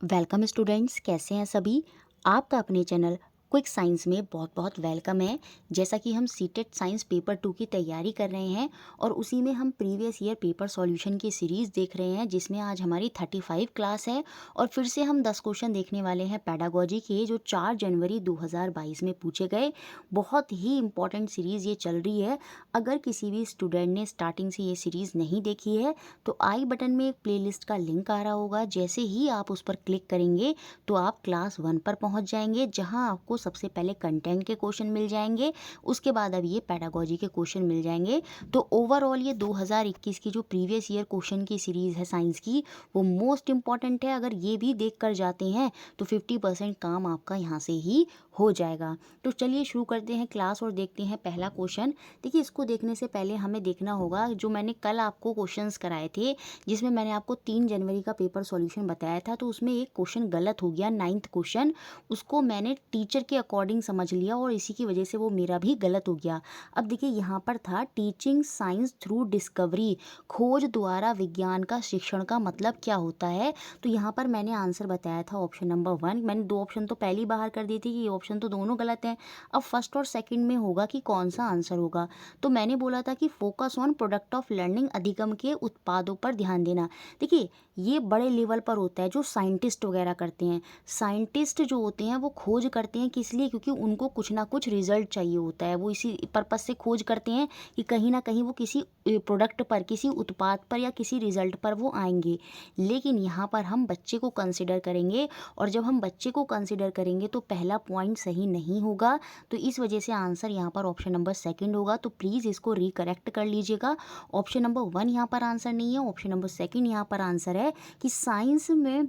Welcome students, कैसे हैं सभी। आपका अपने चैनल क्विक साइंस में बहुत बहुत वेलकम है। जैसा कि हम सीटेट साइंस पेपर 2 की तैयारी कर रहे हैं और उसी में हम प्रीवियस ईयर पेपर सॉल्यूशन की सीरीज़ देख रहे हैं, जिसमें आज हमारी 35 क्लास है और फिर से हम 10 क्वेश्चन देखने वाले हैं पेडागोजी के, जो 4 जनवरी 2022 में पूछे गए। बहुत ही इंपॉर्टेंट सीरीज़ ये चल रही है। अगर किसी भी स्टूडेंट ने स्टार्टिंग से ये सीरीज़ नहीं देखी है तो आई बटन में एक प्लेलिस्ट का लिंक आ रहा होगा। जैसे ही आप उस पर क्लिक करेंगे तो आप क्लास 1 पर पहुंच जाएंगे, जहां आपको सबसे पहले कंटेंट के क्वेश्चन मिल जाएंगे। उसके बाद अब ये पेडागोजी के क्वेश्चन मिल जाएंगे। तो ओवरऑल ये 2021 की जो प्रीवियस ईयर क्वेश्चन की सीरीज़ है साइंस की, वो मोस्ट इंपॉर्टेंट है। अगर ये भी देख कर जाते हैं तो 50% काम आपका यहाँ से ही हो जाएगा। तो चलिए शुरू करते हैं क्लास और देखते हैं पहला क्वेश्चन। देखिए, इसको देखने से पहले हमें देखना होगा, जो मैंने कल आपको क्वेश्चंस कराए थे, जिसमें मैंने आपको 3 जनवरी का पेपर सॉल्यूशन बताया था, तो उसमें एक क्वेश्चन गलत हो गया, 9th क्वेश्चन। उसको मैंने टीचर के अकॉर्डिंग समझ लिया और इसी की वजह से वो मेरा भी गलत हो गया। अब देखिए, यहाँ पर था टीचिंग साइंस थ्रू डिस्कवरी, खोज द्वारा विज्ञान का शिक्षण का मतलब क्या होता है। तो यहाँ पर मैंने आंसर बताया था ऑप्शन नंबर 1। मैंने 2 ऑप्शन तो पहले ही बाहर कर दी थी कि ये ऑप्शन तो दोनों गलत हैं। अब फर्स्ट और सेकंड में होगा कि कौन सा आंसर होगा। तो मैंने बोला था कि focus on product of learning, अधिगम के उत्पादों पर ध्यान देना। देखिए, ये बड़े लेवल पर होता है, जो साइंटिस्ट वगैरह करते हैं। साइंटिस्ट जो होते हैं वो खोज करते हैं, किस लिए? क्योंकि उनको कुछ ना कुछ रिजल्ट चाहिए होता है। वो इसी पर्पस से खोज करते हैं कि कहीं ना कहीं वो किसी प्रोडक्ट पर, किसी उत्पाद पर या किसी रिजल्ट पर वो आएंगे। लेकिन यहाँ पर हम बच्चे को कंसिडर करेंगे, और जब हम बच्चे को कंसिडर करेंगे तो पहला पॉइंट सही नहीं होगा। तो इस वजह से आंसर यहाँ पर ऑप्शन नंबर सेकंड होगा। तो प्लीज़ इसको रिकरेक्ट कर लीजिएगा। ऑप्शन नंबर 1 यहाँ पर आंसर नहीं है, ऑप्शन नंबर सेकंड यहाँ पर आंसर है। कि साइंस में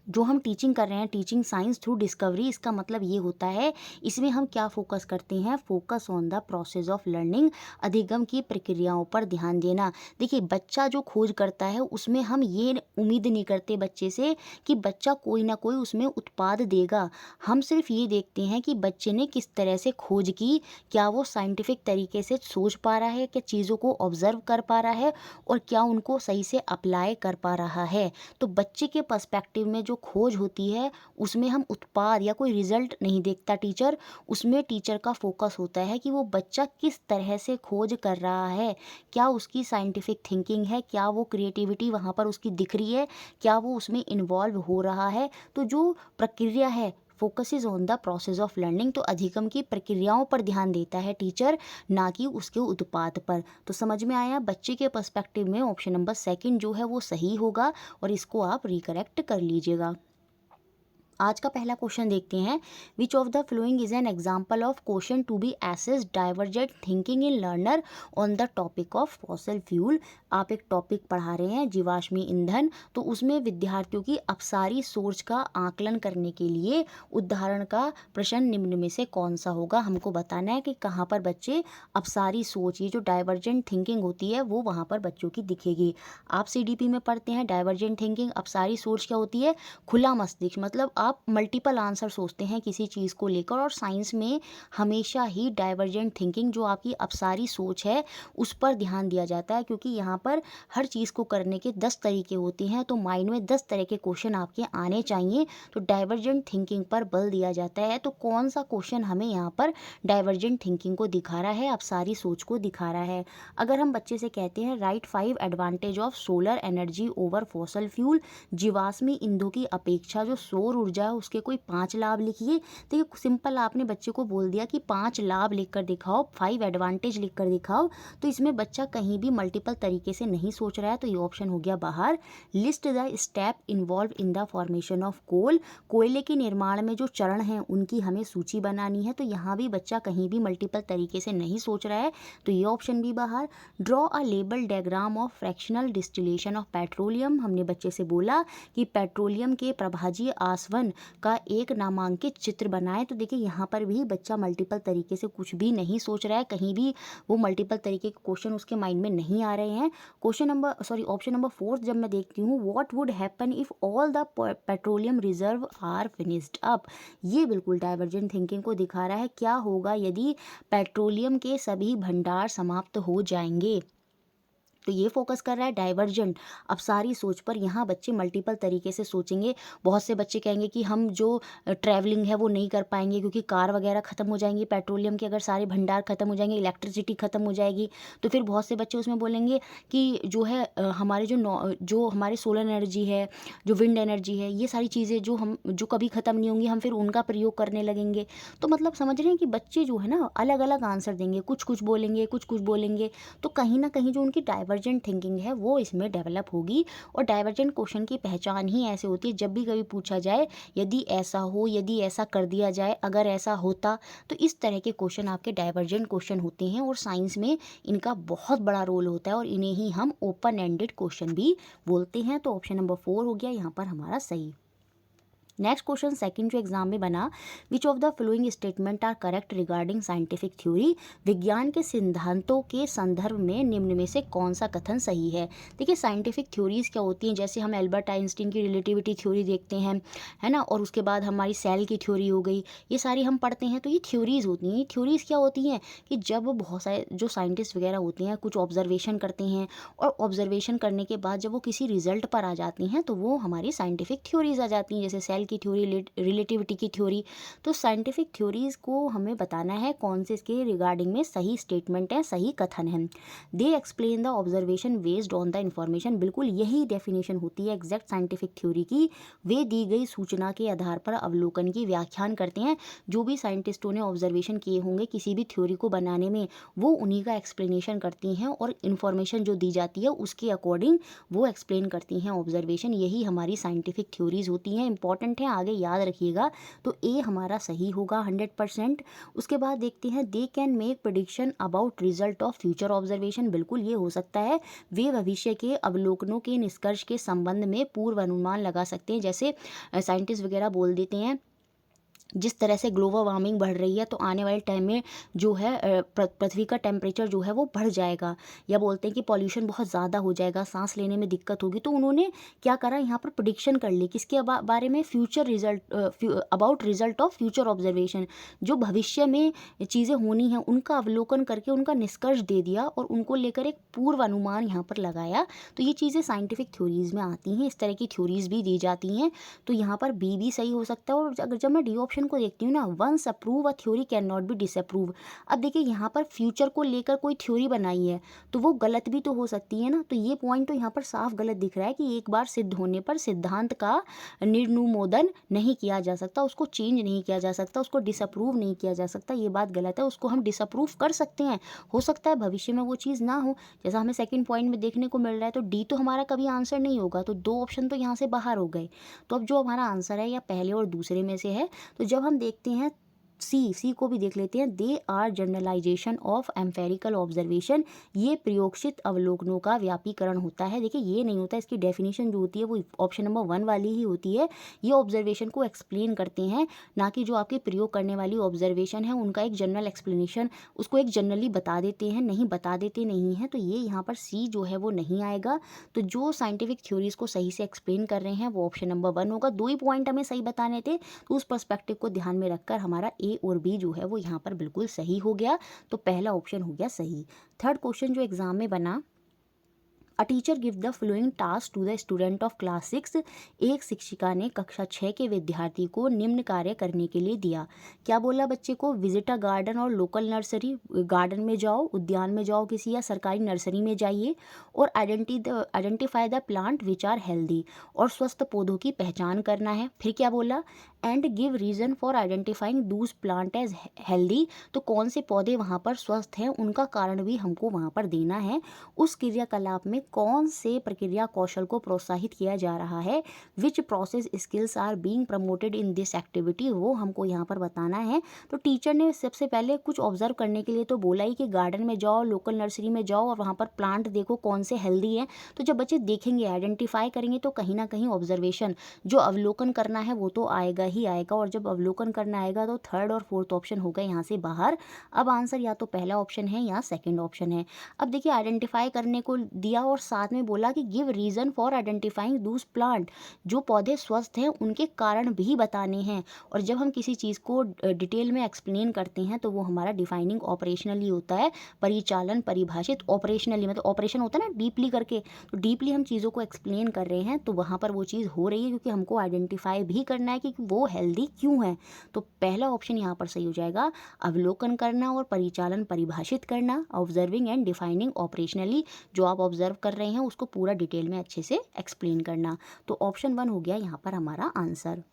जो हम टीचिंग कर रहे हैं, टीचिंग साइंस थ्रू डिस्कवरी, इसका मतलब ये होता है, इसमें हम क्या फोकस करते हैं? Focus on the process of learning, अधिगम की प्रक्रियाओं पर ध्यान देना। देखिए, बच्चा जो खोज करता है उसमें हम ये उम्मीद नहीं करते बच्चे से कि बच्चा कोई ना कोई उसमें उत्पाद देगा। हम सिर्फ ये देखते हैं कि बच्चे ने किस तरह से खोज की, क्या वो साइंटिफिक तरीके से सोच पा रहा है, क्या चीज़ों को ऑब्जर्व कर पा रहा है, और क्या उनको सही से अप्लाई कर पा रहा है। तो बच्चे के पर्सपेक्टिव में जो खोज होती है, उसमें हम उत्पाद या कोई रिजल्ट नहीं देखता टीचर। उसमें टीचर का फोकस होता है कि वो बच्चा किस तरह से खोज कर रहा है, क्या उसकी साइंटिफिक थिंकिंग है, क्या वो क्रिएटिविटी वहाँ पर उसकी दिख रही है, क्या वो उसमें इन्वॉल्व हो रहा है। तो जो प्रक्रिया है, focus is on the process of learning, तो अधिगम की प्रक्रियाओं पर ध्यान देता है टीचर, ना कि उसके उत्पाद पर। तो समझ में आया, बच्चे के पर्सपेक्टिव में ऑप्शन नंबर सेकंड जो है वो सही होगा, और इसको आप रिकरेक्ट कर लीजिएगा। आज का पहला क्वेश्चन देखते हैं। Which of the following is an example of question to be assessed divergent thinking in learner on the topic of fossil fuel. आप एक टॉपिक पढ़ा रहे हैं, जीवाश्मी ईंधन, तो उसमें विद्यार्थियों की अपसारी सोच का आकलन करने के लिए उदाहरण का प्रश्न निम्न में से कौन सा होगा। हमको बताना है कि कहाँ पर बच्चे अपसारी सोच, ये जो डाइवर्जेंट थिंकिंग होती है, वो वहाँ पर बच्चों की दिखेगी। आप सीडीपी में पढ़ते हैं डाइवर्जेंट थिंकिंग, अपसारी सोच क्या होती है? खुला मस्तिष्क, मतलब आप मल्टीपल आंसर सोचते हैं किसी चीज़ को लेकर। और साइंस में हमेशा ही डाइवर्जेंट थिंकिंग, जो आपकी अपसारी सोच है, उस पर ध्यान दिया जाता है, क्योंकि यहाँ पर हर चीज़ को करने के 10 तरीके होते हैं, तो माइंड में 10 तरह के क्वेश्चन आपके आने चाहिए। तो डाइवर्जेंट थिंकिंग पर बल दिया जाता है। तो कौन सा क्वेश्चन हमें यहाँ पर डाइवर्जेंट थिंकिंग को दिखा रहा है, अपसारी सोच को दिखा रहा है? अगर हम बच्चे से कहते हैं right 5 advantage of solar energy over fossil fuel, जीवाश्मी ईंधनों की अपेक्षा जो सौर ऊर्जा है उसके कोई 5 लाभ लिखिए। देखिए, सिंपल आपने बच्चे को बोल दिया कि 5 लाभ लिखकर दिखाओ, 5 एडवांटेज लिखकर दिखाओ। तो इसमें बच्चा कहीं भी मल्टीपल तरीके से नहीं सोच रहा है, तो ये ऑप्शन हो गया बाहर। List the step involve in the formation of coal, कोयले के निर्माण में जो चरण हैं उनकी हमें सूची बनानी है। तो यहाँ भी बच्चा कहीं भी मल्टीपल तरीके से नहीं सोच रहा है, तो ये ऑप्शन भी बाहर। Draw a label diagram of fractional distillation of petroleum, हमने बच्चे से बोला कि पेट्रोलियम के प्रभाजीय आसवन का एक नामांकित चित्र बनाए। तो देखिए, यहाँ पर भी बच्चा मल्टीपल तरीके से कुछ भी नहीं सोच रहा है, कहीं भी वो मल्टीपल तरीके के क्वेश्चन उसके माइंड में नहीं आ रहे हैं। ऑप्शन नंबर 4 जब मैं देखती हूँ, what would happen if all the petroleum reserve are finished up, ये बिल्कुल डाइवर्जेंट थिंकिंग को दिखा रहा है। क्या होगा यदि पेट्रोलियम के सभी भंडार समाप्त हो जाएंगे? तो ये फोकस कर रहा है डाइवर्जेंट। अब सारी सोच पर यहाँ बच्चे मल्टीपल तरीके से सोचेंगे। बहुत से बच्चे कहेंगे कि हम जो ट्रैवलिंग है वो नहीं कर पाएंगे क्योंकि कार वगैरह ख़त्म हो जाएंगी, पेट्रोलियम के अगर सारे भंडार ख़त्म हो जाएंगे, इलेक्ट्रिसिटी ख़त्म हो जाएगी। तो फिर बहुत से बच्चे उसमें बोलेंगे कि जो है हमारे जो हमारे सोलर एनर्जी है, जो विंड एनर्जी है, ये सारी चीज़ें जो कभी ख़त्म नहीं होंगी, हम फिर उनका प्रयोग करने लगेंगे। तो मतलब समझ रहे हैं कि बच्चे जो है ना अलग अलग आंसर देंगे, कुछ कुछ बोलेंगे, कुछ कुछ बोलेंगे। तो कहीं ना कहीं जो उनकी डाइवर्जेंट थिंकिंग है वो इसमें डेवलप होगी। और डाइवर्जेंट क्वेश्चन की पहचान ही ऐसे होती है, जब भी कभी पूछा जाए यदि ऐसा हो, यदि ऐसा कर दिया जाए, अगर ऐसा होता, तो इस तरह के क्वेश्चन आपके डाइवर्जेंट क्वेश्चन होते हैं। और साइंस में इनका बहुत बड़ा रोल होता है और इन्हें ही हम ओपन एंडेड क्वेश्चन भी बोलते हैं। तो ऑप्शन नंबर 4 हो गया यहाँ पर हमारा सही। नेक्स्ट क्वेश्चन सेकंड जो एग्जाम में बना, which of the following statement are correct regarding scientific theory. विज्ञान के सिद्धांतों के संदर्भ में निम्न में से कौन सा कथन सही है। देखिए साइंटिफिक थ्योरीज क्या होती हैं, जैसे हम एल्बर्ट आइंस्टीन की रिलेटिविटी थ्योरी देखते हैं, है ना, और उसके बाद हमारी सेल की थ्योरी हो गई, ये सारी हम पढ़ते हैं। तो ये थ्योरीज होती हैं। ये थ्योरीज क्या होती हैं कि जब बहुत सारे जो साइंटिस्ट वगैरह होते हैं कुछ ऑब्जर्वेशन करते हैं, और ऑब्जर्वेशन करने के बाद जब वो किसी रिजल्ट पर आ जाती हैं तो वो हमारी साइंटिफिक थ्योरीज आ जाती हैं, जैसे सेल की थ्योरी, रिलेटिविटी की थ्योरी। तो साइंटिफिक थ्योरीज को हमें बताना है कौन से इसके रिगार्डिंग में सही स्टेटमेंट है, सही कथन है। They explain the observation based on the information. बिल्कुल यही डेफिनेशन होती है एग्जैक्ट साइंटिफिक थ्योरी की। वे दी गई सूचना के आधार पर अवलोकन की व्याख्यान करते हैं। जो भी साइंटिस्टों ने ऑब्जर्वेशन किए होंगे किसी भी थ्योरी को बनाने में, वो उन्हीं का एक्सप्लेनेशन करती हैं और इन्फॉर्मेशन जो दी जाती है उसके अकॉर्डिंग वो एक्सप्लेन करती हैं ऑब्जर्वेशन। यही हमारी साइंटिफिक थ्योरीज होती हैं। इंपॉर्टेंट है, आगे याद रखिएगा। तो ए हमारा सही होगा 100%। उसके बाद देखते हैं, they can make prediction about result of future observation. बिल्कुल ये हो सकता है, वे भविष्य के अवलोकनों के निष्कर्ष के संबंध में पूर्व अनुमान लगा सकते हैं। जैसे साइंटिस्ट वगैरह बोल देते हैं जिस तरह से ग्लोबल वार्मिंग बढ़ रही है तो आने वाले टाइम में जो है पृथ्वी का टेम्परेचर जो है वो बढ़ जाएगा, या बोलते हैं कि पॉल्यूशन बहुत ज़्यादा हो जाएगा, सांस लेने में दिक्कत होगी। तो उन्होंने क्या करा, यहाँ पर प्रेडिक्शन कर ली किसके बारे में, future result, about result of future observation. जो भविष्य में चीज़ें होनी हैं उनका अवलोकन करके उनका निष्कर्ष दे दिया और उनको लेकर एक पूर्व अनुमान यहाँ पर लगाया। तो ये चीज़ें साइंटिफिक थ्योरीज में आती हैं, इस तरह की थ्योरीज भी दी जाती हैं। तो यहाँ पर बी भी सही हो सकता है। और अगर जब मैं डी ऑप्शन को देखती हूँ ना, once approve a theory can not be disapprove. अब देखिए यहाँ पर फ्यूचर को लेकर कोई थ्योरी बनाई है तो वो गलत भी तो हो सकती है ना। तो ये पॉइंट तो यहाँ पर साफ गलत दिख रहा है कि एक बार सिद्ध होने पर सिद्धांत का निर्नुमोदन नहीं किया जा सकता, उसको चेंज नहीं किया जा सकता, उसको डिसअप्रूव नहीं किया जा सकता। ये बात गलत है। उसको हम डिसअप्रूव कर सकते हैं, हो सकता है भविष्य में वो चीज़ ना हो, जैसा हमें सेकंड पॉइंट में देखने को मिल रहा है। तो डी तो हमारा कभी आंसर नहीं होगा। तो 2 ऑप्शन तो यहाँ से बाहर हो गए। तो अब जो हमारा आंसर है या पहले और दूसरे में से है। तो जब हम देखते हैं सी को भी देख लेते हैं, they are generalization of empirical observation. ये प्रयोगशित अवलोकनों का व्यापीकरण होता है। देखिए ये नहीं होता, इसकी डेफिनेशन जो होती है वो ऑप्शन नंबर 1 वाली ही होती है। ये ऑब्जर्वेशन को एक्सप्लेन करते हैं, ना कि जो आपके प्रयोग करने वाली ऑब्जर्वेशन है उनका एक जनरल एक्सप्लेनेशन, उसको एक जनरली बता देते हैं, नहीं बता देते नहीं हैं। तो ये यहाँ पर सी जो है वो नहीं आएगा। तो जो साइंटिफिक थ्योरीज को सही से एक्सप्लेन कर रहे हैं वो ऑप्शन नंबर 1 होगा। 2 ही पॉइंट हमें सही बताने थे, तो उस पर्सपेक्टिव को ध्यान में रखकर हमारा ए और बी जो है वो यहाँ पर बिल्कुल सही हो गया। तो पहला ऑप्शन हो गया सही। थर्ड क्वेश्चन जो एग्जाम में बना, a teacher give the following task to the student of class 6। एक शिक्षिका ने कक्षा 6 के विद्यार्थी को निम्न कार्य करने के लिए दिया। क्या बोला बच्चे को, विजिट अ गार्डन और लोकल नर्सरी। गार्डन में जाओ, उद्यान में जाओ किसी, या सरकारी नर्सरी में जाइए, और identify the plant which are healthy. और स्वस्थ पौधों की पहचान करना है। फिर क्या बोला, and give reason for identifying those plant as healthy. तो कौन से पौधे वहाँ पर स्वस्थ हैं उनका कारण भी हमको वहाँ पर देना है। उस क्रियाकलाप में कौन से प्रक्रिया कौशल को प्रोत्साहित किया जा रहा है, which process skills are being promoted in this activity, वो हमको यहाँ पर बताना है। तो टीचर ने सबसे पहले कुछ ऑब्जर्व करने के लिए तो बोला ही कि गार्डन में जाओ, लोकल नर्सरी में जाओ और वहाँ पर प्लांट देखो कौन से हेल्दी हैं। तो जब बच्चे देखेंगे, आइडेंटिफाई करेंगे, तो कहीं ना कहीं ऑब्जर्वेशन जो अवलोकन करना है वो तो आएगा ही आएगा। और जब अवलोकन करना आएगा तो थर्ड और फोर्थ ऑप्शन होगा यहाँ से बाहर। अब आंसर या तो पहला ऑप्शन है या सेकंड ऑप्शन है। अब देखिए आइडेंटिफाई करने को दिया और साथ में बोला कि गिव रीज़न फॉर आइडेंटिफाइंग दूस प्लांट, जो पौधे स्वस्थ हैं उनके कारण भी बताने हैं। और जब हम किसी चीज़ को डिटेल में एक्सप्लेन करते हैं तो वो हमारा डिफाइनिंग ऑपरेशनली होता है, परिचालन परिभाषित ऑपरेशनली, मतलब ऑपरेशन होता है ना डीपली करके, तो डीपली हम चीज़ों को एक्सप्लेन कर रहे हैं तो वहाँ पर वो चीज़ हो रही है, क्योंकि हमको आइडेंटिफाई भी करना है कि वो हेल्दी क्यों है। तो पहला ऑप्शन यहाँ पर सही हो जाएगा, अवलोकन करना और परिचालन परिभाषित करना, ऑब्जर्विंग एंड डिफाइनिंग ऑपरेशनली, जो आप ऑब्जर्व कर रहे हैं उसको पूरा डिटेल में अच्छे से एक्सप्लेन करना। तो ऑप्शन 1 हो गया यहाँ पर हमारा आंसर।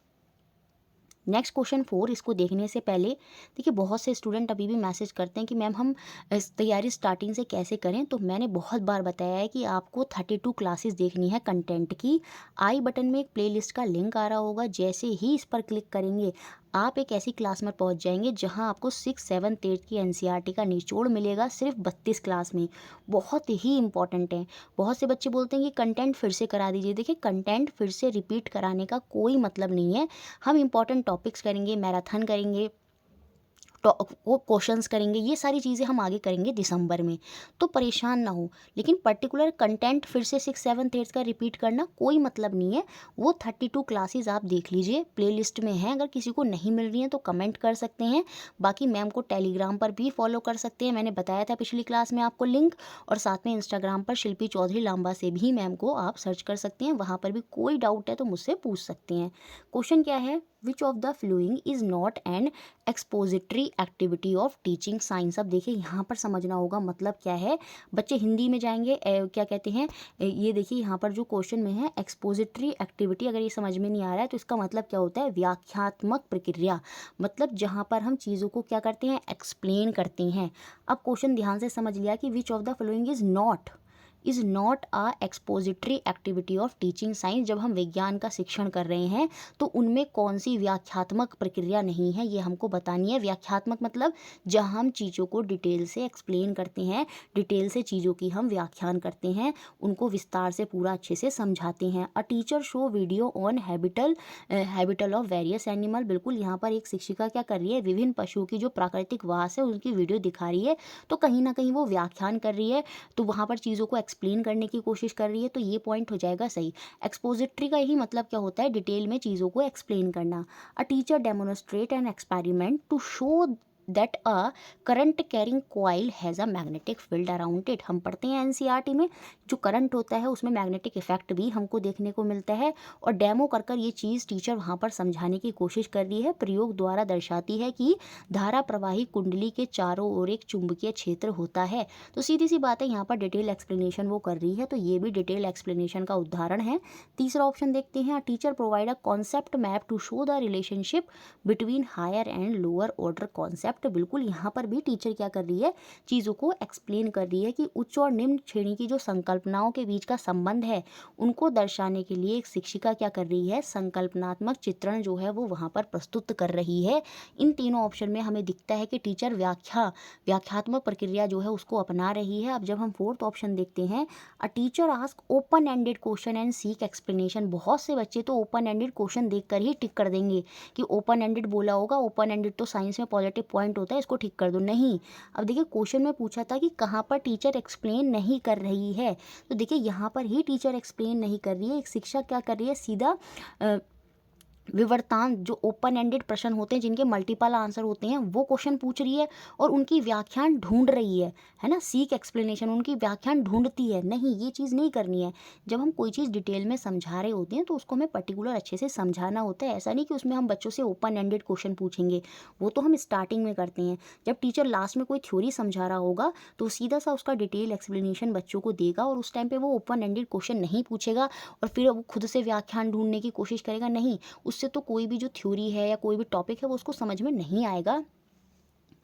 नेक्स्ट क्वेश्चन 4, इसको देखने से पहले देखिए बहुत से स्टूडेंट अभी भी मैसेज करते हैं कि मैम हम इस तैयारी स्टार्टिंग से कैसे करें। तो मैंने बहुत बार बताया है कि आपको 32 क्लासेस देखनी है कंटेंट की। आई बटन में एक प्लेलिस्ट का लिंक आ रहा होगा, जैसे ही इस पर क्लिक करेंगे आप एक ऐसी क्लास में पहुंच जाएंगे जहां आपको 6, 7, 8 की एनसीईआरटी का निचोड़ मिलेगा सिर्फ 32 क्लास में। बहुत ही इंपॉर्टेंट है। बहुत से बच्चे बोलते हैं कि कंटेंट फिर से करा दीजिए। देखिए कंटेंट फिर से रिपीट कराने का कोई मतलब नहीं है। हम इंपॉर्टेंट टॉपिक्स करेंगे, मैराथन करेंगे, वो क्वेश्चंस करेंगे, ये सारी चीज़ें हम आगे करेंगे दिसंबर में, तो परेशान ना हो। लेकिन पर्टिकुलर कंटेंट फिर से 6, 7, 8 का रिपीट करना कोई मतलब नहीं है। वो 32 क्लासेस आप देख लीजिए, प्लेलिस्ट में हैं। अगर किसी को नहीं मिल रही हैं तो कमेंट कर सकते हैं। बाकी मैम को टेलीग्राम पर भी फॉलो कर सकते हैं, मैंने बताया था पिछली क्लास में आपको लिंक। और साथ में इंस्टाग्राम पर शिल्पी चौधरी लांबा से भी मैम को आप सर्च कर सकते हैं, वहाँ पर भी कोई डाउट है तो मुझसे पूछ सकते हैं। क्वेश्चन क्या है, विच of the following is not an expository activity of teaching science. अब देखिए यहाँ पर समझना होगा मतलब क्या है। बच्चे हिंदी में जाएंगे, क्या कहते हैं, ये देखिए यहाँ पर जो क्वेश्चन में है एक्सपोजिटरी एक्टिविटी, अगर ये समझ में नहीं आ रहा है तो इसका मतलब क्या होता है, व्याख्यात्मक प्रक्रिया, मतलब जहाँ पर हम चीज़ों को क्या करते हैं, एक्सप्लेन करते हैं। अब क्वेश्चन ध्यान से समझ लिया कि विच of the following is not a expository activity of teaching science. जब हम विज्ञान का शिक्षण कर रहे हैं तो उनमें कौन सी व्याख्यात्मक प्रक्रिया नहीं है, ये हमको बतानी है। व्याख्यात्मक मतलब जहाँ हम चीज़ों को डिटेल से एक्सप्लेन करते हैं, डिटेल से चीज़ों की हम व्याख्यान करते हैं, उनको विस्तार से पूरा अच्छे से समझाते हैं। A teacher show video on habitat of various animal. बिल्कुल यहाँ पर एक शिक्षिका क्या कर रही है, विभिन्न पशुओं की जो प्राकृतिक वास है उनकी वीडियो दिखा रही है, तो कहीं ना कहीं वो व्याख्यान कर रही है, तो वहाँ पर चीज़ों को एक्सप्लेन करने की कोशिश कर रही है, तो ये पॉइंट हो जाएगा सही। एक्सपोजिटरी का ही मतलब क्या होता है, डिटेल में चीज़ों को एक्सप्लेन करना। A teacher demonstrate an experiment to show that a current carrying coil has a magnetic field around it. हम पढ़ते हैं एनसीईआरटी में, जो करंट होता है उसमें मैग्नेटिक इफेक्ट भी हमको देखने को मिलता है। और डेमो कर कर ये चीज़ टीचर वहाँ पर समझाने की कोशिश कर रही है, प्रयोग द्वारा दर्शाती है कि धारा प्रवाही कुंडली के चारों ओर एक चुंबकीय क्षेत्र होता है। तो सीधी सी बात है, यहाँ पर डिटेल एक्सप्लेनेशन वो कर रही है, तो ये भी डिटेल एक्सप्लेनेशन का उदाहरण है। तीसरा ऑप्शन देखते हैं, teacher provide a concept map to show the relationship between higher and lower order concept. बिल्कुल यहाँ पर भी टीचर क्या कर रही है, चीज़ों को एक्सप्लेन कर रही है कि उच्च और निम्न श्रेणी की जो संकल्पनाओं के बीच का संबंध है उनको दर्शाने के लिए एक शिक्षिका क्या कर रही है, संकल्पनात्मक चित्रण जो है वो वहाँ पर प्रस्तुत कर रही है। इन तीनों ऑप्शन में हमें दिखता है कि टीचर व्याख्यात्मक प्रक्रिया जो है उसको अपना रही है। अब जब हम फोर्थ ऑप्शन देखते हैं, a teacher ask open ended question and seek explanation. बहुत से बच्चे तो ओपन एंडेड क्वेश्चन देखकर ही टिक कर देंगे कि ओपन एंडेड बोला होगा, ओपन एंडेड तो साइंस में पॉजिटिव पॉइंट होता है, इसको ठीक कर दो। नहीं, अब देखिए क्वेश्चन में पूछा था कि कहाँ पर टीचर एक्सप्लेन नहीं कर रही है, तो देखिए यहाँ पर ही टीचर एक्सप्लेन नहीं कर रही है। एक शिक्षक क्या कर रही है, सीधा विवर्तांत जो ओपन एंडेड प्रश्न होते हैं जिनके मल्टीपल आंसर होते हैं वो क्वेश्चन पूछ रही है और उनकी व्याख्यान ढूंढ रही है ना, सीक एक्सप्लेनेशन, उनकी व्याख्यान ढूंढती है। नहीं, ये चीज़ नहीं करनी है। जब हम कोई चीज़ डिटेल में समझा रहे होते हैं तो उसको हमें पर्टिकुलर अच्छे से समझाना होता है। ऐसा नहीं कि उसमें हम बच्चों से ओपन एंडेड क्वेश्चन पूछेंगे, वो तो हम स्टार्टिंग में करते हैं। जब टीचर लास्ट में कोई थ्योरी समझा रहा होगा तो सीधा सा उसका डिटेल एक्सप्लेनेशन बच्चों को देगा और उस टाइम पे वो ओपन एंडेड क्वेश्चन नहीं पूछेगा और फिर वो खुद से व्याख्यान ढूंढने की कोशिश करेगा। नहीं, उससे तो कोई भी जो थ्योरी है या कोई भी टॉपिक है वो उसको समझ में नहीं आएगा।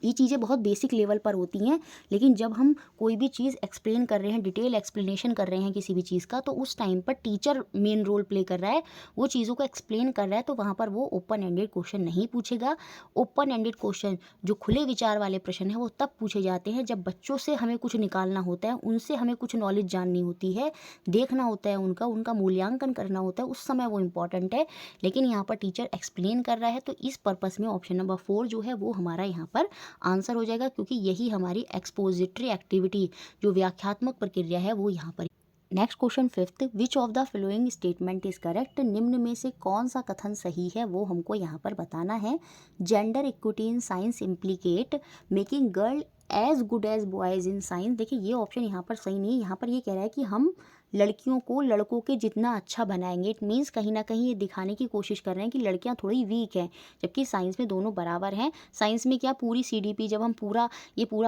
ये चीज़ें बहुत बेसिक लेवल पर होती हैं, लेकिन जब हम कोई भी चीज़ एक्सप्लेन कर रहे हैं, डिटेल एक्सप्लेनेशन कर रहे हैं किसी भी चीज़ का, तो उस टाइम पर टीचर मेन रोल प्ले कर रहा है, वो चीज़ों को एक्सप्लेन कर रहा है, तो वहाँ पर वो ओपन एंडेड क्वेश्चन नहीं पूछेगा। ओपन एंडेड क्वेश्चन जो खुले विचार वाले प्रश्न हैं वो तब पूछे जाते हैं जब बच्चों से हमें कुछ निकालना होता है, उनसे हमें कुछ नॉलेज जाननी होती है, देखना होता है उनका मूल्यांकन करना होता है, उस समय वो इम्पॉर्टेंट है। लेकिन यहाँ पर टीचर एक्सप्लेन कर रहा है, तो इस पर्पज़ में ऑप्शन नंबर 4 जो है वो हमारा यहाँ पर आंसर हो जाएगा, क्योंकि यही हमारी एक्सपोजिटरी एक्टिविटी जो व्याख्यात्मक प्रक्रिया है वो यहाँ पर। Next question fifth, which of the following statement is correct. निम्न में से कौन सा कथन सही है वो हमको यहाँ पर बताना है। Gender equity in science implicate making girl as good as boys in science. देखिए ये ऑप्शन यहाँ पर सही नहीं है। यहाँ पर ये कह रहा है कि हम लड़कियों को लड़कों के जितना अच्छा बनाएंगे। इट मीन्स कहीं ना कहीं ये दिखाने की कोशिश कर रहे हैं कि लड़कियां थोड़ी वीक हैं, जबकि साइंस में दोनों बराबर हैं। साइंस में क्या पूरी सीडीपी जब हम पूरा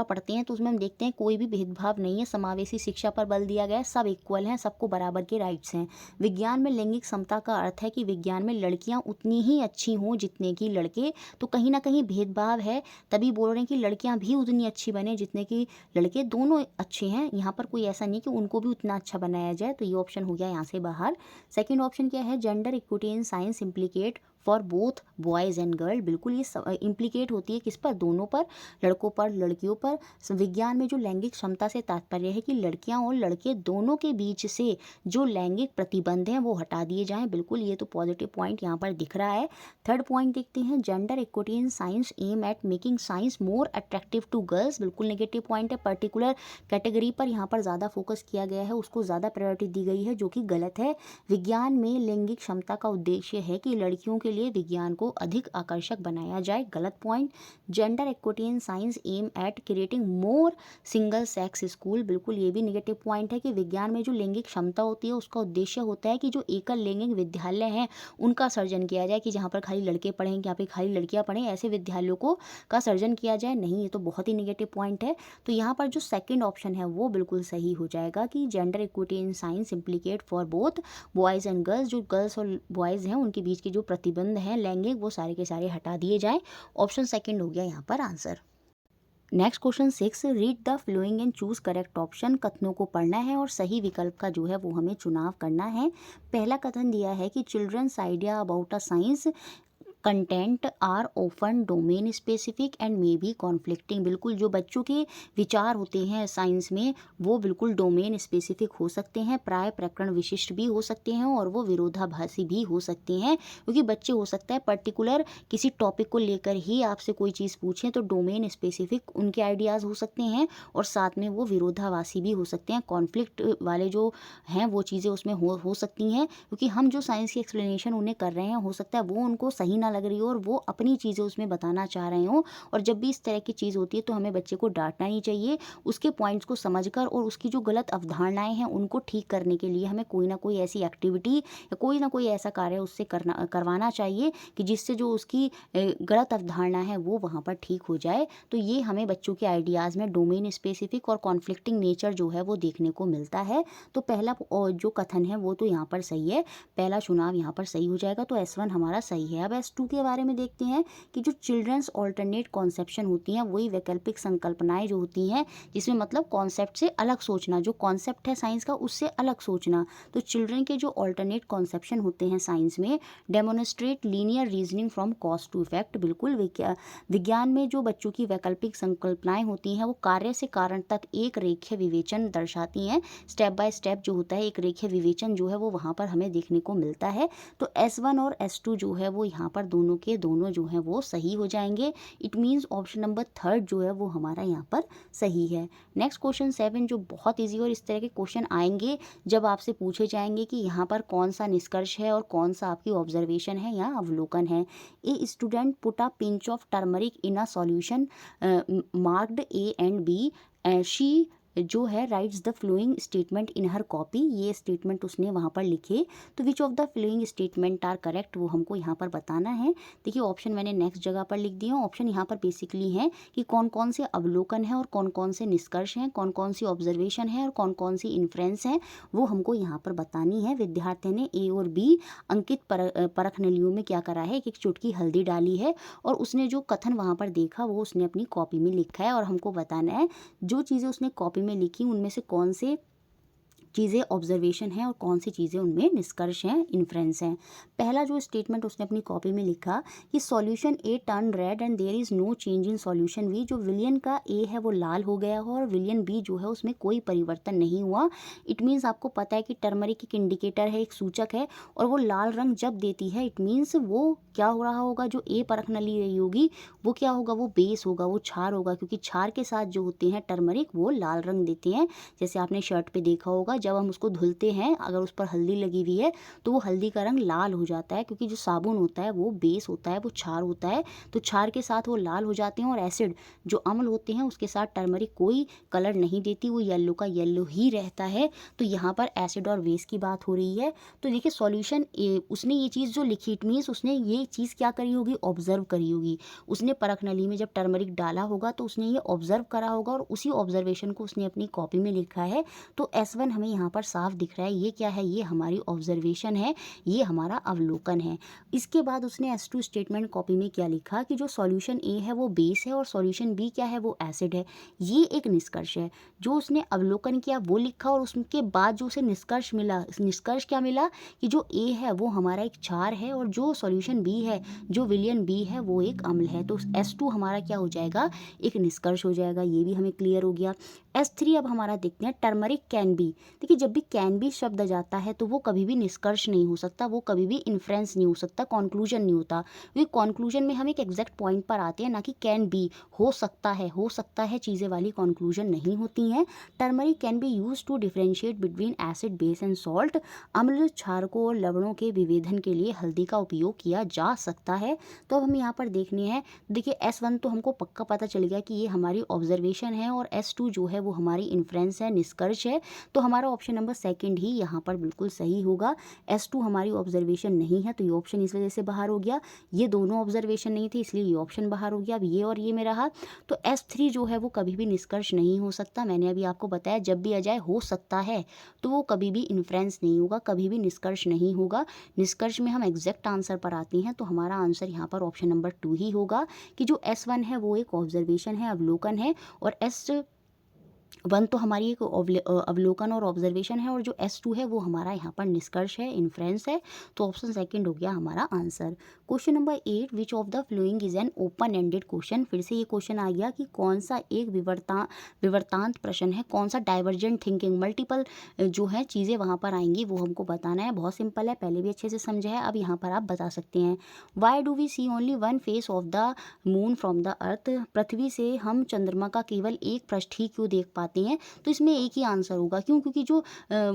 पढ़ते हैं तो उसमें हम देखते हैं कोई भी भेदभाव नहीं है, समावेशी शिक्षा पर बल दिया गया है, सब इक्वल हैं, सबको बराबर के राइट्स हैं। विज्ञान में लैंगिक समता का अर्थ है कि विज्ञान में लड़कियां उतनी ही अच्छी हों जितने कि लड़के। तो कहीं ना कहीं भेदभाव है, तभी बोल रहे हैं कि लड़कियां भी उतनी अच्छी बने जितने कि लड़के। दोनों अच्छे हैं, यहाँ पर कोई ऐसा नहीं कि उनको भी उतना अच्छा बनाया जाए। तो ये ऑप्शन हो गया यहाँ से बाहर। सेकंड ऑप्शन क्या है, gender equity in science implicate for both boys and girl. बिल्कुल ये इम्प्लीकेट होती है किस पर, दोनों पर, लड़कों पर लड़कियों पर। विज्ञान में जो लैंगिक क्षमता से तात्पर्य है कि लड़कियां और लड़के दोनों के बीच से जो लैंगिक प्रतिबंध हैं वो हटा दिए जाएं। बिल्कुल ये तो पॉजिटिव पॉइंट यहाँ पर दिख रहा है। थर्ड पॉइंट देखते हैं, gender equity in science aim at making science more attractive to girls. बिल्कुल नेगेटिव पॉइंट है। पर्टिकुलर कैटेगरी पर यहाँ पर ज़्यादा फोकस किया गया है, उसको ज़्यादा प्रायोरिटी दी गई है, जो कि गलत है। विज्ञान में लैंगिक क्षमता का उद्देश्य है कि लड़कियों के लिए विज्ञान को अधिक आकर्षक बनाया जाए। गलत point. Gender equity in science aim at creating more single sex school. बिल्कुल ये भी नेगेटिव पॉइंट है कि विज्ञान में जो लैंगिक क्षमता होती है उसका उद्देश्य होता है कि जो एकल लैंगिक विद्यालय हैं उनका सर्जन किया जाए, कि जहाँ पर खाली लड़के पढ़ें, यहाँ पे खाली लड़कियाँ पढ़ें, ऐसे विद्यालयों को का सर्जन किया जाए। नहीं, ये तो बहुत ही नेगेटिव पॉइंट है। तो यहाँ पर जो सेकंड ऑप्शन है वो बिल्कुल सही हो जाएगा कि gender equity in science implicate for both boys and girls. जो गर्ल्स और बॉयज़ हैं उनके बीच के जो प्रतिबंध हैं लैंगिक, वो सारे के सारे हटा दिए जाएं। ऑप्शन सेकंड हो गया यहाँ पर answer. Next question 6, read the flowing and choose correct option. कथनों को पढ़ना है और सही विकल्प का जो है वो हमें चुनाव करना है। पहला कथन दिया है कि children's idea about a science content are often domain specific and may be conflicting. बिल्कुल जो बच्चों के विचार होते हैं साइंस में वो बिल्कुल डोमेन स्पेसिफिक हो सकते हैं, प्राय प्रकरण विशिष्ट भी हो सकते हैं और वो विरोधाभासी भी हो सकते हैं। क्योंकि बच्चे हो सकता है पर्टिकुलर किसी टॉपिक को लेकर ही आपसे कोई चीज़ पूछें तो डोमेन स्पेसिफिक उनके आइडियाज़ हो सकते हैं और साथ में वो विरोधाभासी भी हो सकते हैं, कॉन्फ्लिक्ट वाले जो हैं वो चीज़ें उसमें हो सकती हैं। क्योंकि हम जो साइंस की एक्सप्लेनेशन उन्हें कर रहे हैं हो सकता है वो उनको सही ना लग रही हो और वो अपनी चीज़ें उसमें बताना चाह रहे हो। और जब भी इस तरह की चीज़ होती है तो हमें बच्चे को डांटना नहीं चाहिए। उसके पॉइंट्स को समझकर और उसकी जो गलत अवधारणाएं हैं उनको ठीक करने के लिए हमें कोई ना कोई ऐसी एक्टिविटी या कोई ना कोई ऐसा कार्य उससे करवाना चाहिए कि जिससे जो उसकी गलत अवधारणा है वो वहाँ पर ठीक हो जाए। तो ये हमें बच्चों के आइडियाज़ में डोमेन स्पेसिफिक और कॉन्फ्लिक्टिंग नेचर जो है वो देखने को मिलता है। तो पहला जो कथन है वो तो यहाँ पर सही है, पहला चुनाव यहाँ पर सही हो जाएगा। तो S1 हमारा सही है। अब S2 के बारे में देखते हैं कि जो चिल्ड्रंस ऑल्टरनेट कॉन्सेप्शन होती हैं वही वैकल्पिक संकल्पनाएं जो होती हैं, जिसमें मतलब कॉन्सेप्ट से अलग सोचना, जो कॉन्सेप्ट है साइंस का उससे अलग सोचना। तो चिल्ड्रन के जो ऑल्टरनेट कॉन्सेप्शन होते हैं साइंस में demonstrate linear reasoning from cause to effect. बिल्कुल विज्ञान में जो बच्चों की वैकल्पिक संकल्पनाएं होती हैं वो कार्य से कारण तक एक रेखीय विवेचन दर्शाती हैं। स्टेप बाय स्टेप जो होता है एक रेखीय विवेचन जो है वो वहाँ पर हमें देखने को मिलता है। तो S1 और S2 जो है वो यहाँ पर दोनों के दोनों जो हैं वो सही हो जाएंगे। It means option number third जो है वो हमारा यहाँ पर सही है। नेक्स्ट क्वेश्चन 7 जो बहुत ईजी और इस तरह के क्वेश्चन आएंगे जब आपसे पूछे जाएंगे कि यहाँ पर कौन सा निष्कर्ष है और कौन सा आपकी ऑब्जर्वेशन है या अवलोकन है। A student put a pinch of turmeric in a solution marked A and B। She जो है writes the following statement in her copy. ये स्टेटमेंट उसने वहाँ पर लिखे। तो which of the following statement are correct वो हमको यहाँ पर बताना है। देखिए ऑप्शन मैंने नेक्स्ट जगह पर लिख दिया। ऑप्शन यहाँ पर बेसिकली है कि कौन कौन से अवलोकन है और कौन कौन से निष्कर्ष हैं, कौन कौन सी ऑब्जर्वेशन है और कौन कौन सी इन्फ्रेंस है वो हमको यहाँ पर बतानी है। विद्यार्थी ने A और B अंकित परख नलियों में क्या करा है, एक चुटकी हल्दी डाली है और उसने जो कथन वहाँ पर देखा वो उसने अपनी कॉपी में लिखा है और हमको बताना है जो चीज़ें उसने कॉपी में लिखी उनमें से कौन से चीज़ें ऑब्जर्वेशन है और कौन सी चीज़ें उनमें निष्कर्ष हैं, इन्फ्रेंस हैं। पहला जो स्टेटमेंट उसने अपनी कॉपी में लिखा कि solution A turn red and there is no change in solution B। जो विलियन का A है वो लाल हो गया हो और विलियन B जो है उसमें कोई परिवर्तन नहीं हुआ। इट मीन्स आपको पता है कि टर्मरिक एक इंडिकेटर है, एक सूचक है और वो लाल रंग जब देती है इट मीन्स वो क्या हो रहा होगा, जो A परख नली रही होगी वो क्या होगा, वो बेस होगा, वो क्षार होगा। क्योंकि क्षार के साथ जो होते हैं टर्मरिक वो लाल रंग देते हैं। जैसे आपने शर्ट पे देखा होगा जब हम उसको धुलते हैं, अगर उस पर हल्दी लगी हुई है तो वो हल्दी का रंग लाल हो जाता है, क्योंकि जो साबुन होता है वो बेस होता है, वो क्षार होता है, तो क्षार के साथ वो लाल हो जाते हैं। और एसिड जो अम्ल होते हैं उसके साथ टर्मरिक कोई कलर नहीं देती, वो येलो का येलो ही रहता है। तो यहाँ पर एसिड और बेस की बात हो रही है। तो देखिए सॉल्यूशन उसने ये चीज़ जो लिखी, इट मीन्स उसने ये चीज़ क्या करी होगी, ऑब्जर्व करी होगी। उसने परख नली में जब टर्मरिक डाला होगा तो उसने ये ऑब्जर्व करा होगा और उसी ऑब्जर्वेशन को उसने अपनी कॉपी में लिखा है। तो S1 हमें यहाँ पर साफ दिख रहा है, ये क्या है, ये हमारी ऑब्जर्वेशन है, ये हमारा अवलोकन है। इसके बाद उसने S2 स्टेटमेंट कॉपी में क्या लिखा कि जो सॉल्यूशन A है वो बेस है और सॉल्यूशन B क्या है, वो एसिड है। ये एक निष्कर्ष है। जो उसने अवलोकन किया वो लिखा और उसके बाद जो उसे निष्कर्ष मिला, निष्कर्ष क्या मिला कि जो A है वो हमारा एक क्षार है और जो सॉल्यूशन B है, जो विलयन B है, वो एक अम्ल है। तो S2 हमारा क्या हो जाएगा, एक निष्कर्ष हो जाएगा। ये भी हमें क्लियर हो गया। S3 अब हमारा देखते हैं, टर्मरिक कैन बी। देखिए जब भी कैन बी शब्द जाता है तो वो कभी भी निष्कर्ष नहीं हो सकता, वो कभी भी इन्फ्रेंस नहीं हो सकता, कॉन्क्लूजन नहीं होता। क्योंकि कॉन्क्लूजन में हम एक एग्जैक्ट पॉइंट पर आते हैं, ना कि कैन बी, हो सकता है चीज़ें वाली कॉन्क्लूजन नहीं होती हैं। Turmeric can be use to differentiate between acid, base and salt. अम्ल, क्षारकों और लवणों के विभेदन के लिए हल्दी का उपयोग किया जा सकता है। तो अब हम यहाँ पर देखने हैं, देखिए S1 तो हमको पक्का पता चल गया कि ये हमारी ऑब्जर्वेशन है और S2 जो है वो हमारी इन्फ्रेंस है, निष्कर्ष है। तो हमारा ऑप्शन नंबर सेकंड ही यहाँ पर बिल्कुल सही होगा। S2 हमारी ऑब्जर्वेशन नहीं है तो ये ऑप्शन इस वजह से बाहर हो गया। ये दोनों ऑब्जर्वेशन नहीं थे इसलिए ये ऑप्शन बाहर हो गया। अब ये और ये में रहा। तो S3 जो है वो कभी भी निष्कर्ष नहीं हो सकता। मैंने अभी आपको बताया जब भी आ जाए हो सकता है तो वो कभी भी इन्फ्रेंस नहीं होगा, कभी भी निष्कर्ष नहीं होगा। निष्कर्ष में हम एग्जैक्ट आंसर पर आते हैं तो हमारा आंसर यहाँ पर ऑप्शन नंबर 2 ही होगा कि जो S1 है वो एक ऑब्जर्वेशन है, अवलोकन है, और S1 तो हमारी एक अवलोकन और ऑब्जर्वेशन है, और जो S2 है वो हमारा यहाँ पर निष्कर्ष है, इन्फ्रेंस है। तो ऑप्शन सेकंड हो गया हमारा answer. Question number 8, which of the following is an open ended question. फिर से ये क्वेश्चन आ गया कि कौन सा एक विवर्तांत प्रश्न है, कौन सा डाइवर्जेंट थिंकिंग, मल्टीपल जो है चीज़ें वहाँ पर आएंगी वो हमको बताना है। बहुत सिंपल है, पहले भी अच्छे से समझा है, अब यहाँ पर आप बता सकते हैं। Why do we see only one face of the moon from the earth. पृथ्वी से हम चंद्रमा का केवल एक पृष्ठ ही क्यों देख पाते हैं। तो इसमें एक ही आंसर होगा, क्यों, क्योंकि जो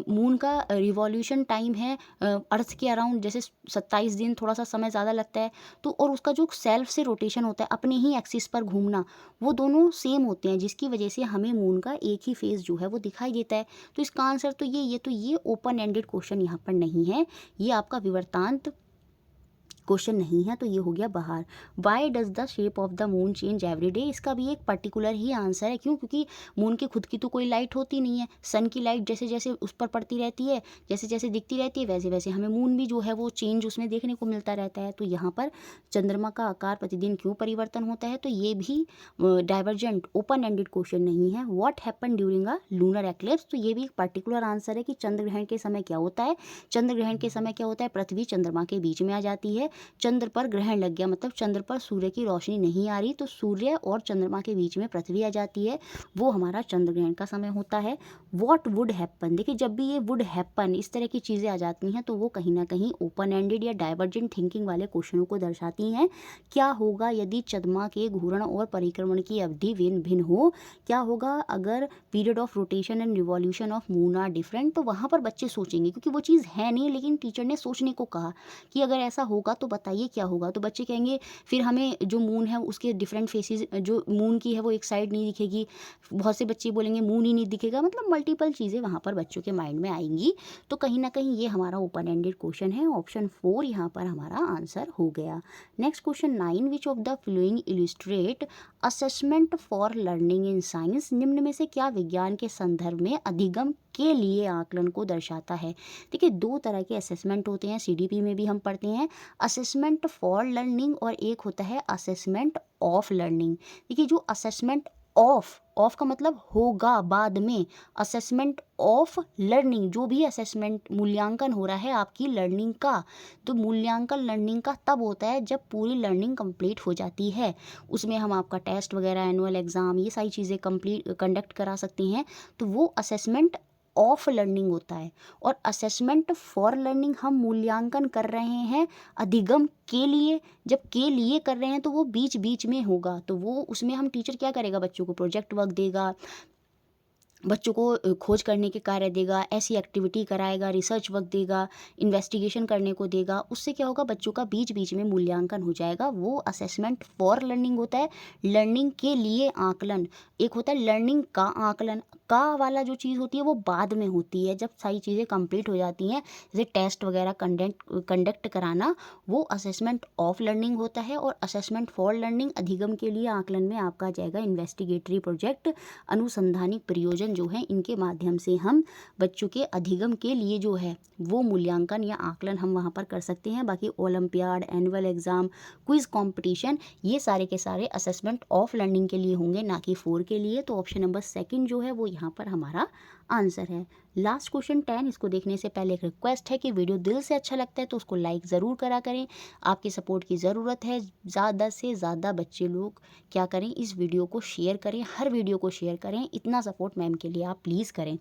मून का रिवॉल्यूशन टाइम है अर्थ के अराउंड जैसे 27 दिन, थोड़ा सा समय ज़्यादा लगता है, तो और उसका जो सेल्फ से रोटेशन होता है अपने ही एक्सिस पर घूमना, वो दोनों सेम होते हैं, जिसकी वजह से हमें मून का एक ही फेस जो है वो दिखाई देता है। तो इसका आंसर तो ये ओपन एंडेड क्वेश्चन यहाँ पर नहीं है, ये आपका विवर्तांत क्वेश्चन नहीं है, तो ये हो गया बाहर। Why does the shape of the moon change every day. इसका भी एक पर्टिकुलर ही आंसर है, क्यों, क्योंकि मून की खुद की तो कोई लाइट होती नहीं है। सन की लाइट जैसे जैसे उस पर पड़ती रहती है, जैसे जैसे दिखती रहती है, वैसे वैसे हमें मून भी जो है वो चेंज उसमें देखने को मिलता रहता है। तो यहाँ पर चंद्रमा का आकार प्रतिदिन क्यों परिवर्तन होता है, तो ये भी डाइवर्जेंट ओपन एंडेड क्वेश्चन नहीं है। What happen during a lunar eclipse, तो ये भी एक पर्टिकुलर आंसर है कि चंद्र ग्रहण के समय क्या होता है। चंद्र ग्रहण के समय क्या होता है, पृथ्वी चंद्रमा के बीच में आ जाती है। चंद्र पर ग्रहण लग गया मतलब चंद्र पर सूर्य की रोशनी नहीं आ रही, तो सूर्य और चंद्रमा के बीच में पृथ्वी आ जाती है, वो हमारा चंद्र ग्रहण का समय होता है। व्हाट वुड हैपन, देखिए जब भी ये वुड हैपन इस तरह की चीज़ें आ जाती हैं तो वो कहीं ना कहीं ओपन एंडेड या डाइवर्जेंट थिंकिंग वाले क्वेश्चनों को दर्शाती हैं। क्या होगा यदि चंद्रमा के घूर्ण और परिक्रमण की अवधि भिन्न भिन्न हो। क्या होगा अगर period of rotation and revolution of moon are different. तो वहाँ पर बच्चे सोचेंगे, क्योंकि वो चीज़ है नहीं, लेकिन टीचर ने सोचने को कहा कि अगर ऐसा होगा तो बताइए क्या होगा। तो बच्चे कहेंगे फिर हमें जो मून है उसके डिफरेंट फेसेस, जो मून की है वो एक साइड नहीं दिखेगी। बहुत से बच्चे बोलेंगे मून ही नहीं दिखेगा, मतलब मल्टीपल चीज़ें वहाँ पर बच्चों के माइंड में आएंगी। तो कहीं ना कहीं ये हमारा ओपन एंडेड क्वेश्चन है। ऑप्शन 4 यहाँ पर हमारा आंसर हो गया। Next question 9, which of the flowing illustrate assessment for learning in science. निम्न में से क्या विज्ञान के संदर्भ में अधिगम के लिए आकलन को दर्शाता है। देखिए 2 तरह के असेसमेंट होते हैं, CDP में भी हम पढ़ते हैं, असेसमेंट फॉर लर्निंग और एक होता है असेसमेंट ऑफ लर्निंग। देखिए जो असेसमेंट ऑफ का मतलब होगा बाद में, असेसमेंट ऑफ लर्निंग, जो भी असेसमेंट मूल्यांकन हो रहा है आपकी लर्निंग का, तो मूल्यांकन लर्निंग का तब होता है जब पूरी लर्निंग कंप्लीट हो जाती है। उसमें हम आपका टेस्ट वगैरह, एनुअल एग्ज़ाम, ये सारी चीज़ें कंडक्ट करा सकते हैं, तो वो असेसमेंट ऑफ लर्निंग होता है। और असेसमेंट फॉर लर्निंग हम मूल्यांकन कर रहे हैं अधिगम के लिए, जब के लिए कर रहे हैं तो वो बीच बीच में होगा, तो वो उसमें हम टीचर क्या करेगा, बच्चों को प्रोजेक्ट वर्क देगा, बच्चों को खोज करने के कार्य देगा, ऐसी एक्टिविटी कराएगा, रिसर्च वर्क देगा, इन्वेस्टिगेशन करने को देगा। उससे क्या होगा, बच्चों का बीच-बीच में मूल्यांकन हो जाएगा। वो असेसमेंट फॉर लर्निंग होता है, लर्निंग के लिए आकलन। एक होता है लर्निंग का आकलन, का वाला जो चीज़ होती है वो बाद में होती है, जब सारी चीज़ें कंप्लीट हो जाती हैं, जैसे टेस्ट वगैरह कंडक्ट कराना, वो असेसमेंट ऑफ लर्निंग होता है। और असेसमेंट फॉर लर्निंग, अधिगम के लिए आकलन में आपका आ जाएगा इन्वेस्टिगेटरी प्रोजेक्ट, अनुसंधानिक प्रयोजन जो है, इनके माध्यम से हम बच्चों के अधिगम के लिए जो है वो मूल्यांकन या आकलन हम वहाँ पर कर सकते हैं। बाकी olympiad, annual exam, quiz competition, ये सारे के सारे असेसमेंट ऑफ लर्निंग के लिए होंगे, ना कि फॉर के लिए। तो ऑप्शन नंबर सेकंड जो है वो यहाँ पर हमारा आंसर है। लास्ट क्वेश्चन 10, इसको देखने से पहले एक रिक्वेस्ट है कि वीडियो दिल से अच्छा लगता है तो उसको लाइक ज़रूर करा करें। आपकी सपोर्ट की ज़रूरत है। ज़्यादा से ज़्यादा बच्चे लोग क्या करें, इस वीडियो को शेयर करें, हर वीडियो को शेयर करें। इतना सपोर्ट मैम के लिए आप प्लीज़ करें।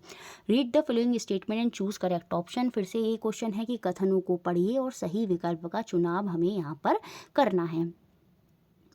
Read the following statement and choose correct option. फिर से यही क्वेश्चन है कि कथनों को पढ़िए और सही विकल्प का चुनाव हमें यहाँ पर करना है।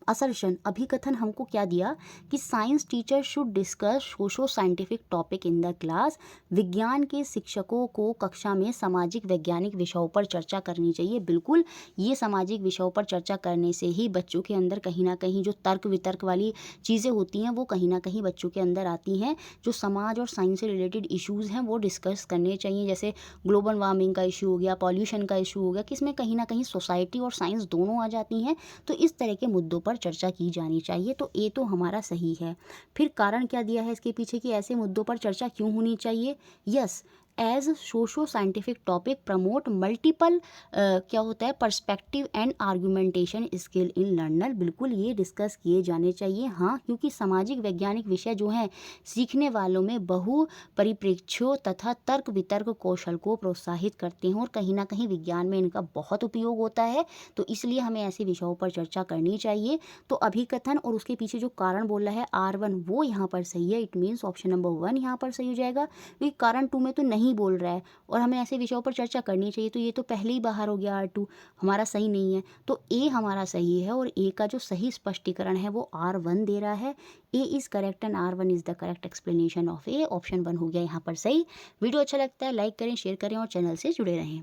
असर्शन, अभिकथन हमको क्या दिया कि science teacher should discuss socio scientific topic in the class. विज्ञान के शिक्षकों को कक्षा में सामाजिक वैज्ञानिक विषयों पर चर्चा करनी चाहिए। बिल्कुल, ये सामाजिक विषयों पर चर्चा करने से ही बच्चों के अंदर कहीं ना कहीं जो तर्क वितर्क वाली चीज़ें होती हैं वो कहीं ना कहीं बच्चों के अंदर आती हैं। जो समाज और साइंस से रिलेटेड इश्यूज़ हैं वो डिस्कस करने चाहिए, जैसे ग्लोबल वार्मिंग का इशू हो गया, पॉल्यूशन का इशू हो गया, किसमें कहीं ना कहीं सोसाइटी और साइंस दोनों आ जाती हैं। तो इस तरह के मुद्दों पर चर्चा की जानी चाहिए। तो ये तो हमारा सही है। फिर कारण क्या दिया है इसके पीछे कि ऐसे मुद्दों पर चर्चा क्यों होनी चाहिए। Yes, as socio scientific topic promote multiple क्या होता है, perspective and argumentation skill in learner. बिल्कुल ये डिस्कस किए जाने चाहिए। हाँ, क्योंकि सामाजिक वैज्ञानिक विषय जो हैं सीखने वालों में बहु परिप्रेक्ष्यों तथा तर्क वितर्क कौशल को प्रोत्साहित करते हैं और कहीं ना कहीं विज्ञान में इनका बहुत उपयोग होता है। तो इसलिए हमें ऐसे विषयों पर चर्चा करनी चाहिए। तो अभिकथन और उसके पीछे जो कारण बोला है R1, वो यहाँ पर सही है। इट मीन्स ऑप्शन नंबर 1 यहाँ पर सही हो जाएगा, क्योंकि कारण 2 में तो नहीं बोल रहा है और हमें ऐसे विषयों पर चर्चा करनी चाहिए। तो ये तो पहले ही बाहर हो गया, R2 हमारा सही नहीं है। तो ए हमारा सही है और ए का जो सही स्पष्टीकरण है वो R1 दे रहा है। A is correct and R1 is the correct explanation of A. Option 1 हो गया यहाँ पर सही। वीडियो अच्छा लगता है लाइक करें, शेयर करें और चैनल से जुड़े रहें।